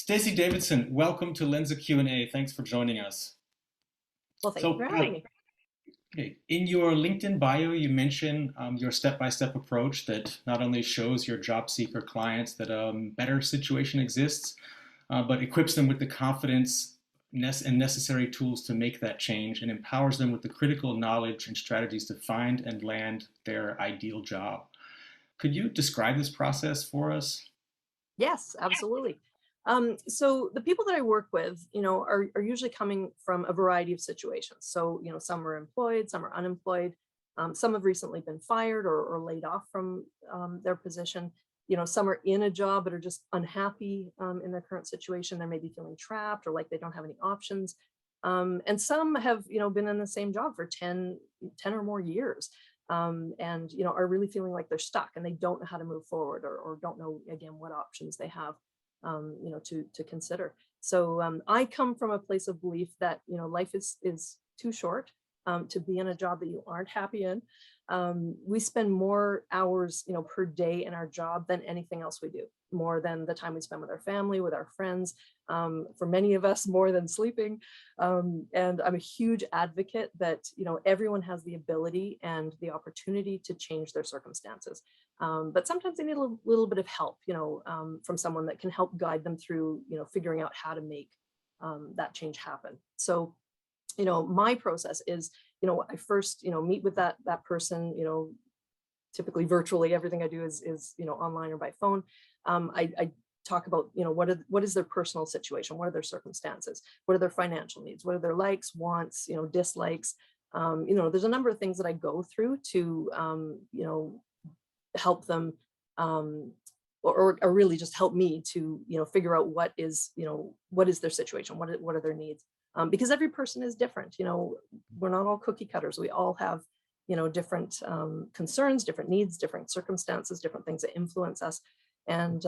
Stacey Davidson, welcome to Lensa Q&A. Thanks for joining us. Well, thank you So, for having me. okay, in your LinkedIn bio, you mention your step-by-step approach that not only shows your job seeker clients that a better situation exists, but equips them with the confidence and necessary tools to make that change and empowers them with the critical knowledge and strategies to find and land their ideal job. Could you describe this process for us? Yes, absolutely. So the people that I work with, are usually coming from a variety of situations. So, some are employed, some are unemployed. Some have recently been fired or laid off from their position. Some are in a job but are just unhappy in their current situation. They may be feeling trapped or like they don't have any options. And some have, been in the same job for 10 or more years. And are really feeling like they're stuck and they don't know how to move forward or don't know again what options they have to consider. So I come from a place of belief that life is too short to be in a job that you aren't happy in. We spend more hours per day in our job than anything else we do, more than the time we spend with our family, with our friends, for many of us more than sleeping. And I'm a huge advocate that everyone has the ability and the opportunity to change their circumstances, but sometimes they need a little bit of help from someone that can help guide them through figuring out how to make that change happen. So my process is I first meet with that person, typically virtually. Everything I do is online or by phone. I talk about what is their personal situation, what are their circumstances, what are their financial needs, what are their likes, wants, dislikes. There's a number of things that I go through to help them, or really just help me to figure out what is their situation, what are their needs, because every person is different. We're not all cookie cutters. We all have different concerns, different needs, different circumstances, different things that influence us. And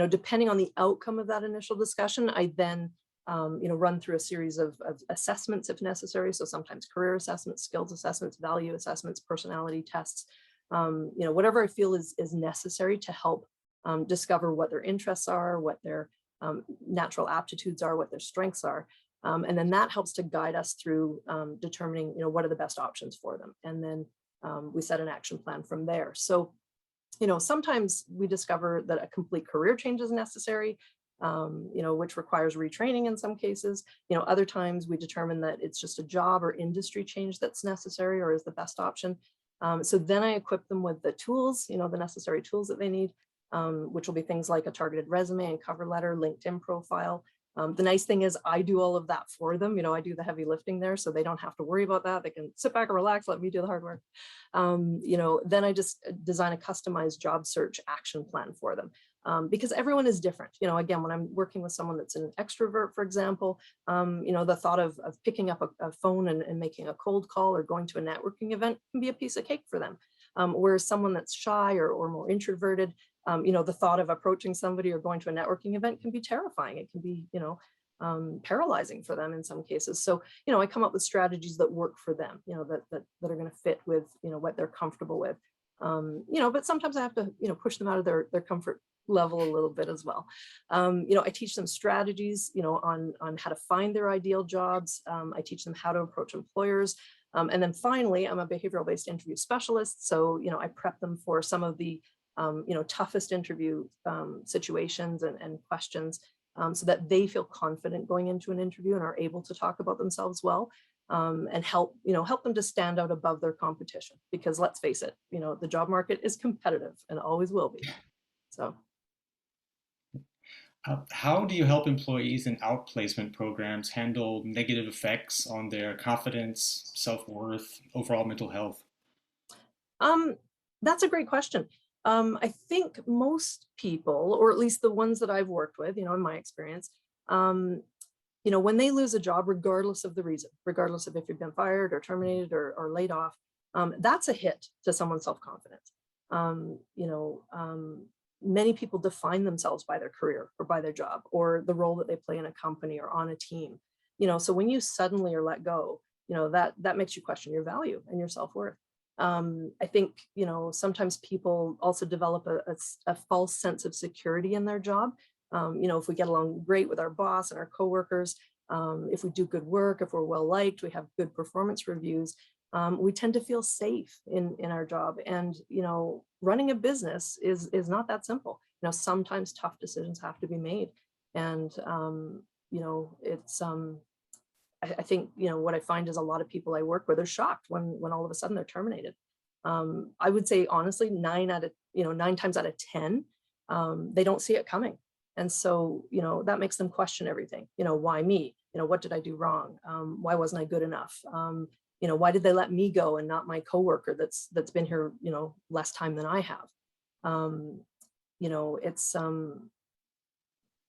depending on the outcome of that initial discussion, I then run through a series of assessments if necessary. So sometimes career assessments, skills assessments, value assessments, personality tests, whatever I feel is necessary to help discover what their interests are, what their natural aptitudes are, what their strengths are. And then that helps to guide us through determining, what are the best options for them. And then we set an action plan from there. So, sometimes we discover that a complete career change is necessary, which requires retraining in some cases. Other times we determine that it's just a job or industry change that's necessary or is the best option. So then I equip them with the tools, the necessary tools that they need, which will be things like a targeted resume and cover letter, LinkedIn profile. The nice thing is I do all of that for them. I do the heavy lifting there, so they don't have to worry about that. They can sit back and relax, let me do the hard work. Then I just design a customized job search action plan for them. Because everyone is different. Again, when I'm working with someone that's an extrovert, for example, the thought of picking up a phone and making a cold call or going to a networking event can be a piece of cake for them. Whereas someone that's shy or more introverted, the thought of approaching somebody or going to a networking event can be terrifying. It can be, paralyzing for them in some cases. So, I come up with strategies that work for them, that are going to fit with, what they're comfortable with. But sometimes I have to, push them out of their comfort level a little bit as well. I teach them strategies, on how to find their ideal jobs. I teach them how to approach employers. And then finally, I'm a behavioral-based interview specialist. So, I prep them for some of the toughest interview situations and questions, so that they feel confident going into an interview and are able to talk about themselves well, and help them to stand out above their competition. Because let's face it, the job market is competitive and always will be. So. How do you help employees in outplacement programs handle negative effects on their confidence, self-worth, overall mental health? That's a great question. I think most people, or at least the ones that I've worked with, in my experience, when they lose a job, regardless of the reason, regardless of if you've been fired or terminated or laid off, that's a hit to someone's self-confidence. Many people define themselves by their career or by their job or the role that they play in a company or on a team. So when you suddenly are let go, that makes you question your value and your self-worth. I think, sometimes people also develop a false sense of security in their job, If we get along great with our boss and our coworkers, if we do good work, if we're well liked, we have good performance reviews, we tend to feel safe in our job. And running a business is not that simple. Sometimes tough decisions have to be made, and it's I think what I find is a lot of people I work with are shocked when all of a sudden they're terminated. I would say honestly, 9 times out of 10, they don't see it coming. And so, that makes them question everything. Why me? What did I do wrong? Why wasn't I good enough? Why did they let me go and not my coworker that's been here, less time than I have? It's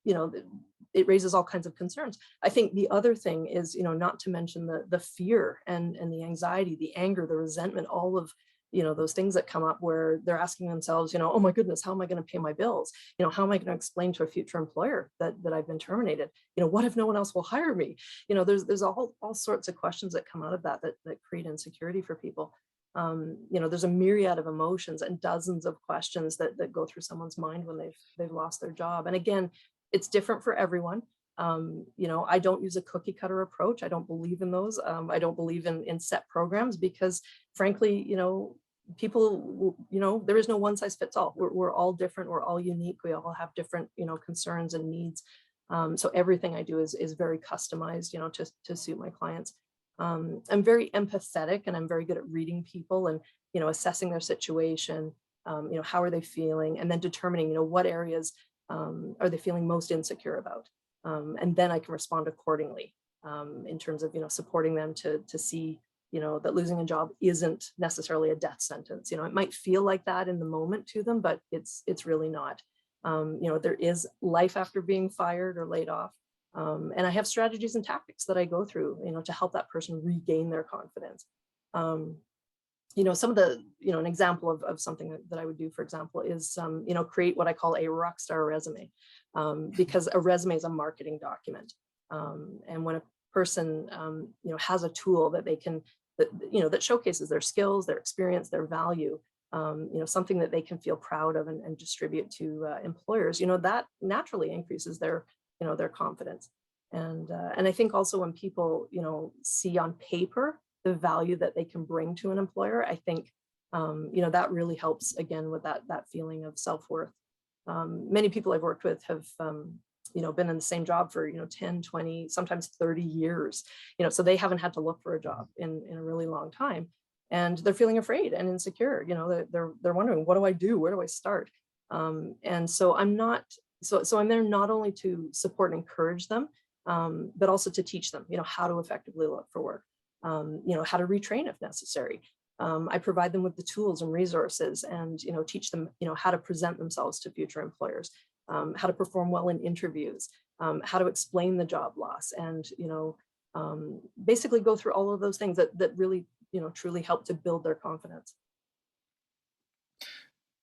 you know, th- it raises all kinds of concerns. I think the other thing is, not to mention the fear and the anxiety, the anger, the resentment, all of those things that come up where they're asking themselves, oh my goodness, how am I going to pay my bills? How am I going to explain to a future employer that I've been terminated? What if no one else will hire me? There's all sorts of questions that come out of that create insecurity for people. There's a myriad of emotions and dozens of questions that go through someone's mind when they've lost their job. And again, it's different for everyone. I don't use a cookie cutter approach. I don't believe in those. I don't believe in set programs because frankly, people, there is no one size fits all. We're all different. We're all unique. We all have different, concerns and needs. So everything I do is very customized, to suit my clients. I'm very empathetic and I'm very good at reading people and, assessing their situation, how are they feeling, and then determining, what areas are they feeling most insecure about? And then I can respond accordingly in terms of, supporting them to see, that losing a job isn't necessarily a death sentence. It might feel like that in the moment to them, but it's really not. There is life after being fired or laid off. And I have strategies and tactics that I go through, to help that person regain their confidence. Some of the, an example of something that I would do, for example, is, create what I call a rock star resume, because a resume is a marketing document. And when a person, has a tool that they can, that showcases their skills, their experience, their value, something that they can feel proud of and distribute to employers, that naturally increases their confidence. And I think also when people, see on paper the value that they can bring to an employer, I think, that really helps again with that feeling of self-worth. Many people I've worked with have, been in the same job for, 10, 20, sometimes 30 years, so they haven't had to look for a job in a really long time. And they're feeling afraid and insecure. They're wondering, what do I do? Where do I start? And so I'm there not only to support and encourage them, but also to teach them, how to effectively look for work. How to retrain if necessary. I provide them with the tools and resources and, teach them, how to present themselves to future employers, how to perform well in interviews, how to explain the job loss and, basically go through all of those things that really, truly help to build their confidence.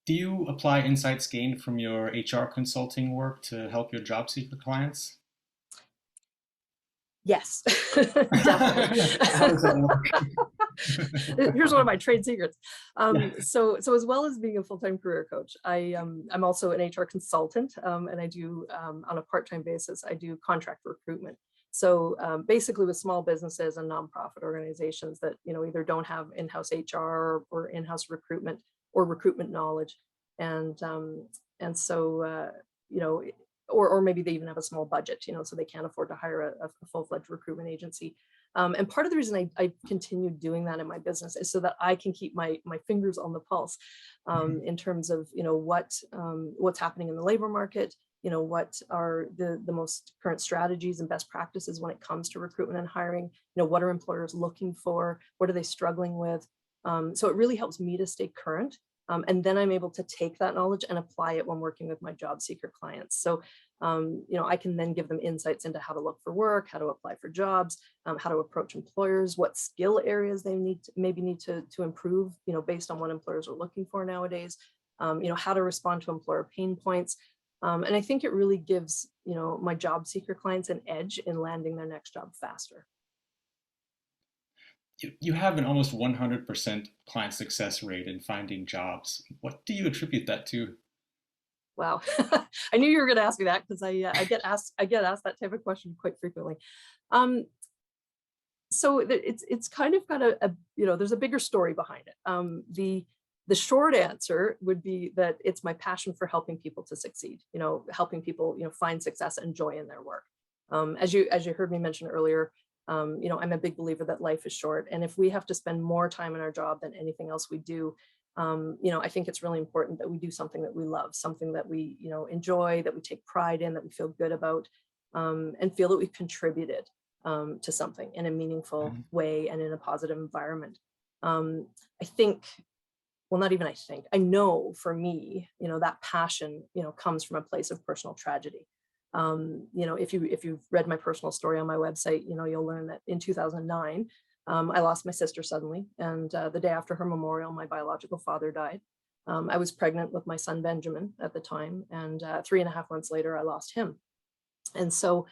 Do you apply insights gained from your HR consulting work to help your job seeker clients? Yes, definitely. How does that work? Here's one of my trade secrets. So as well as being a full-time career coach, I'm also an HR consultant, and I do on a part-time basis, I do contract recruitment. So basically with small businesses and nonprofit organizations that either don't have in-house HR or in-house recruitment or recruitment knowledge, and so or maybe they even have a small budget, so they can't afford to hire a full-fledged recruitment agency. And part of the reason I continue doing that in my business is so that I can keep my fingers on the pulse in terms of what's happening in the labor market, what are the most current strategies and best practices when it comes to recruitment and hiring, what are employers looking for, what are they struggling with. So it really helps me to stay current. And then I'm able to take that knowledge and apply it when working with my job seeker clients. So, I can then give them insights into how to look for work, how to apply for jobs, how to approach employers, what skill areas they need to improve, based on what employers are looking for nowadays, how to respond to employer pain points. And I think it really gives, my job seeker clients an edge in landing their next job faster. You have an almost 100% client success rate in finding jobs. What do you attribute that to? Wow. I knew you were going to ask me that because I get asked that type of question quite frequently. Um, it's kind of got there's a bigger story behind it. The short answer would be that it's my passion for helping people to succeed, helping people, find success and joy in their work. As you heard me mention earlier, I'm a big believer that life is short. And if we have to spend more time in our job than anything else we do, I think it's really important that we do something that we love, something that we, enjoy, that we take pride in, that we feel good about, and feel that we've contributed to something in a meaningful way and in a positive environment. I think, well, not even I know for me, that passion, comes from a place of personal tragedy. If you've read my personal story on my website, you'll learn that in 2009, I lost my sister suddenly. And the day after her memorial, my biological father died. I was pregnant with my son, Benjamin, at the time. And 3.5 months later, I lost him. And so,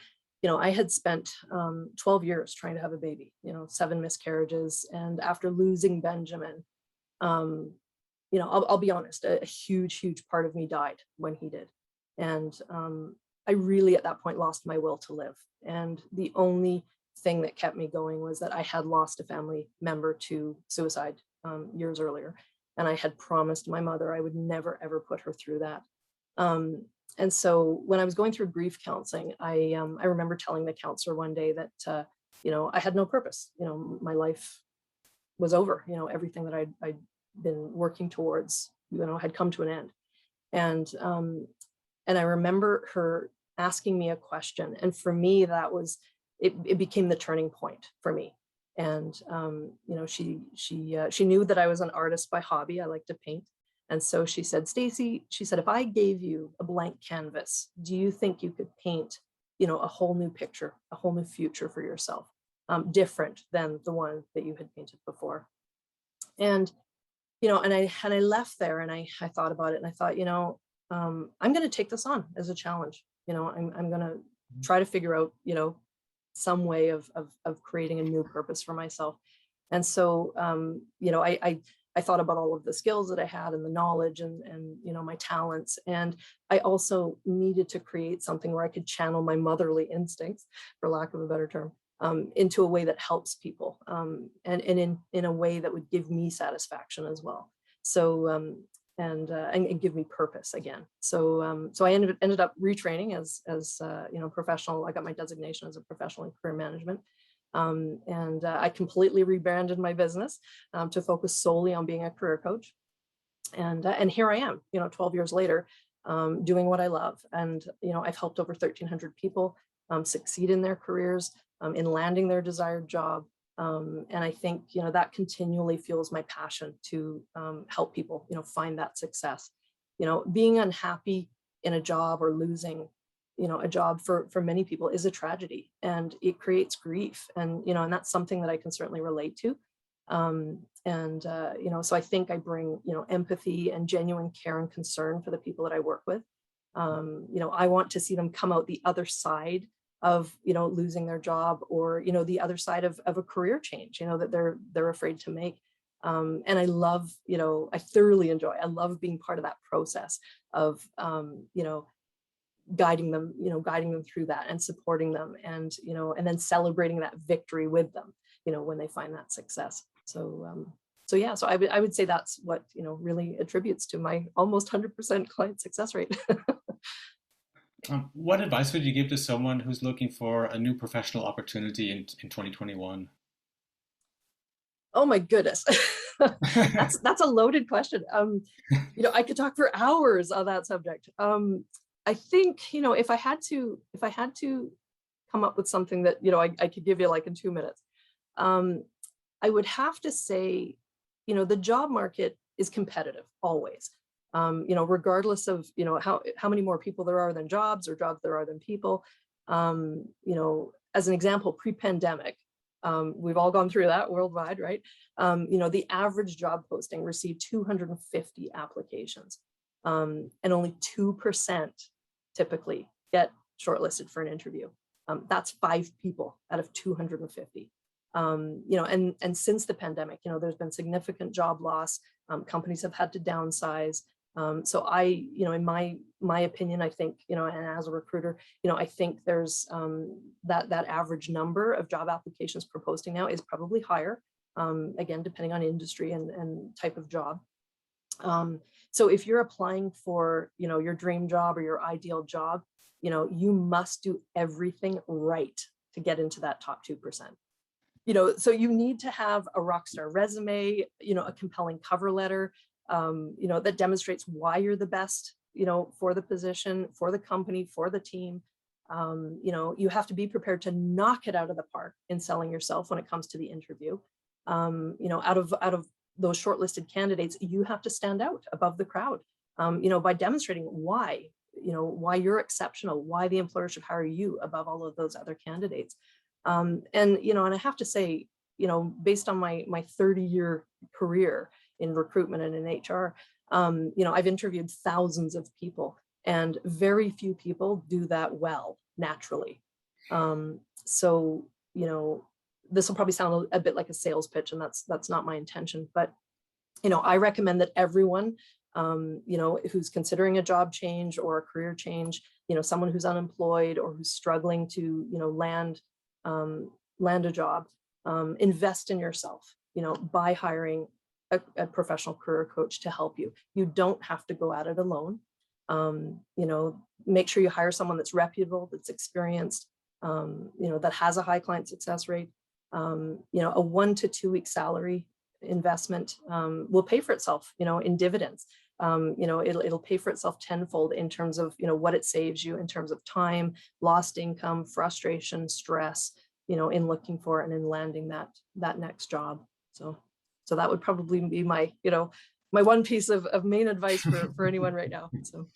I had spent 12 years trying to have a baby, 7 miscarriages. And after losing Benjamin, I'll be honest, a huge part of me died when he did. And I really at that point lost my will to live. And the only thing that kept me going was that I had lost a family member to suicide years earlier. And I had promised my mother I would never, ever put her through that. And so when I was going through grief counseling, I remember telling the counselor one day that, I had no purpose. My life was over. Everything that I'd been working towards, had come to an end. And I remember her asking me a question. And for me, that was, it became the turning point for me. And, she knew that I was an artist by hobby. I like to paint. And so she said, Stacey, she said, if I gave you a blank canvas, do you think you could paint, a whole new picture, a whole new future for yourself, different than the one that you had painted before? And, and I left there and I thought about it and I thought, I'm going to take this on as a challenge. I'm going to try to figure out, some way of creating a new purpose for myself. And so, I thought about all of the skills that I had and the knowledge and my talents. And I also needed to create something where I could channel my motherly instincts, for lack of a better term, into a way that helps people, and in a way that would give me satisfaction as well. So, and give me purpose again. So I ended up retraining as professional. I got my designation as a professional in career management. And I completely rebranded my business to focus solely on being a career coach. And here I am, 12 years later, doing what I love. And, I've helped over 1,300 people succeed in their careers, in landing their desired job. And I think, that continually fuels my passion to help people, find that success. Being unhappy in a job or losing a job for many people is a tragedy and it creates grief. And that's something that I can certainly relate to. So I think I bring, empathy and genuine care and concern for the people that I work with. I want to see them come out the other side of, losing their job or, the other side of a career change, that they're afraid to make. And I love, I thoroughly enjoy, I love being part of that process of, guiding them through that and supporting them and, and then celebrating that victory with them, when they find that success. So I would say that's what, really attributes to my almost 100% client success rate. What advice would you give to someone who's looking for a new professional opportunity in 2021? Oh my goodness. That's a loaded question. I could talk for hours on that subject. I think, if I had to come up with something that, I could give you like in 2 minutes, I would have to say, the job market is competitive always, regardless of, how many more people there are than jobs or jobs there are than people. As an example, pre-pandemic, we've all gone through that worldwide, right? The average job posting received 250 applications, and only 2% typically get shortlisted for an interview. That's 5 people out of 250. And since the pandemic, there's been significant job loss. Companies have had to downsize. So I, in my opinion, I think, and as a recruiter, I think there's that average number of job applications per posting now is probably higher. Again, depending on industry and type of job. So if you're applying for, your dream job or your ideal job, you must do everything right to get into that top 2%. So you need to have a rock star resume, a compelling cover letter, that demonstrates why you're the best, for the position, for the company, for the team. You have to be prepared to knock it out of the park in selling yourself when it comes to the interview. Out of those shortlisted candidates, you have to stand out above the crowd, by demonstrating why you're exceptional, why the employer should hire you above all of those other candidates. And I have to say, based on my 30-year career in recruitment and in HR, I've interviewed thousands of people, and very few people do that well naturally. So, this will probably sound a bit like a sales pitch, and that's not my intention, but, I recommend that everyone, who's considering a job change or a career change, someone who's unemployed or who's struggling to, land a job, invest in yourself, by hiring a professional career coach to help you. You don't have to go at it alone. Make sure you hire someone that's reputable, that's experienced, that has a high client success rate. A 1 to 2 week salary investment will pay for itself, in dividends. It'll pay for itself tenfold in terms of, what it saves you in terms of time, lost income, frustration, stress, in looking for and in landing that next job. So that would probably be my, my one piece of main advice for anyone right now. So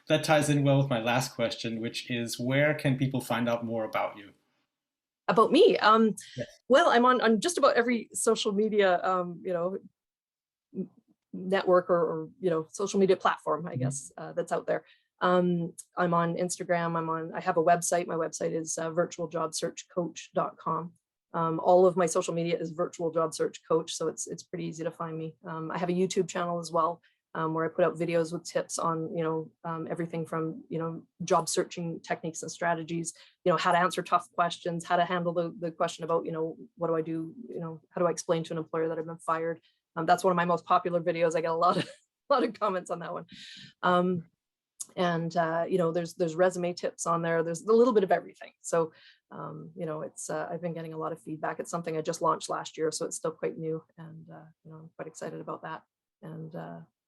That ties in well with my last question, which is where can people find out more about you? about me, Yes. well, I'm on just about every social media, network or social media platform, I guess, that's out there. I'm on Instagram. I have a website. My website is virtualjobsearchcoach.com. All of my social media is virtual job search coach, so it's pretty easy to find me. I have a YouTube channel as well, where I put out videos with tips on everything from job searching techniques and strategies, how to answer tough questions, how to handle the question about what do I do, how do I explain to an employer that I've been fired. That's one of my most popular videos. I get a lot of comments on that one. And there's resume tips on there. There's a little bit of everything. So it's I've been getting a lot of feedback. It's something I just launched last year, so it's still quite new, and I'm quite excited about that. And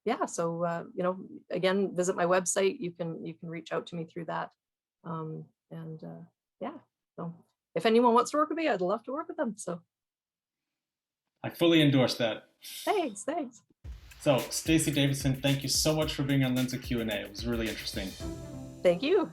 yeah, so again, visit my website. You can reach out to me through that. Yeah, so if anyone wants to work with me, I'd love to work with them. So I fully endorse that. thanks. So, Stacey Davidson, thank you so much for being on Lensa Q&A. It was really interesting. Thank you.